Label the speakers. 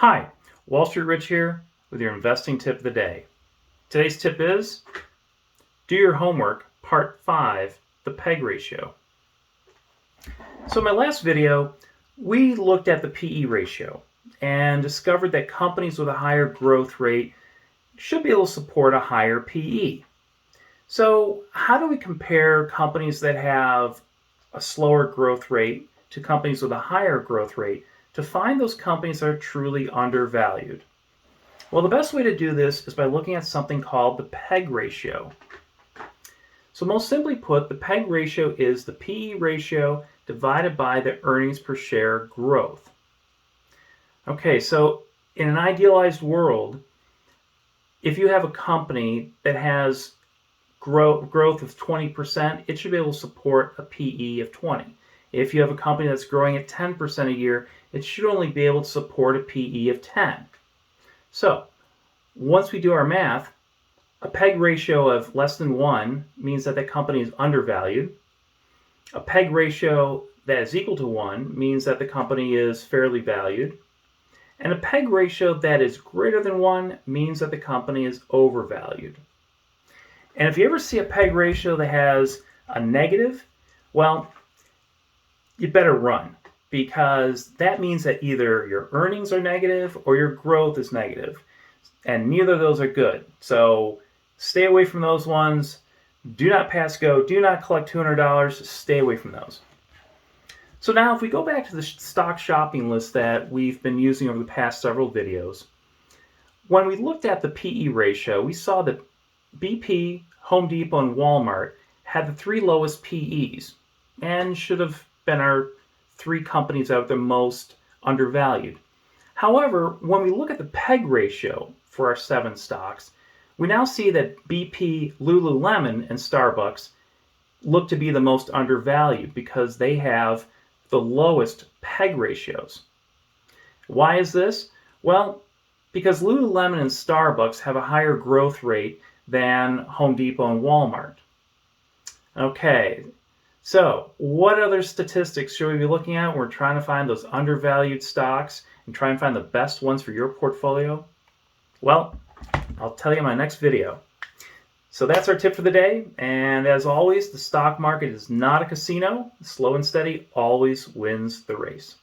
Speaker 1: Hi, Wall Street Rich here with your investing tip of the day. Today's tip is do your homework, part 5, the PEG ratio. So in my last video, we looked at the PE ratio and discovered that companies with a higher growth rate should be able to support a higher PE. So how do we compare companies that have a slower growth rate to companies with a higher growth rate to find those companies that are truly undervalued? Well, the best way to do this is by looking at something called the PEG ratio. So most simply put, the PEG ratio is the PE ratio divided by the earnings per share growth. Okay, so in an idealized world, if you have a company that has growth of 20%, it should be able to support a PE of 20. If you have a company that's growing at 10% a year, it should only be able to support a PE of 10. So once we do our math, a PEG ratio of less than 1 means that the company is undervalued. A PEG ratio that is equal to 1 means that the company is fairly valued. And a PEG ratio that is greater than 1 means that the company is overvalued. And if you ever see a PEG ratio that has a negative, well, you better run, because that means that either your earnings are negative or your growth is negative. And neither of those are good. So stay away from those ones. Do not pass go. Do not collect $200. Stay away from those. So now if we go back to the stock shopping list that we've been using over the past several videos, when we looked at the PE ratio, we saw that BP, Home Depot, and Walmart had the 3 lowest PEs and should have been our 3 companies that are the most undervalued. However, when we look at the PEG ratio for our 7 stocks, we now see that BP, Lululemon, and Starbucks look to be the most undervalued because they have the lowest PEG ratios. Why is this? Well, because Lululemon and Starbucks have a higher growth rate than Home Depot and Walmart. Okay, so what other statistics should we be looking at when we're trying to find those undervalued stocks and try and find the best ones for your portfolio? Well, I'll tell you in my next video. So that's our tip for the day. And as always, the stock market is not a casino. Slow and steady always wins the race.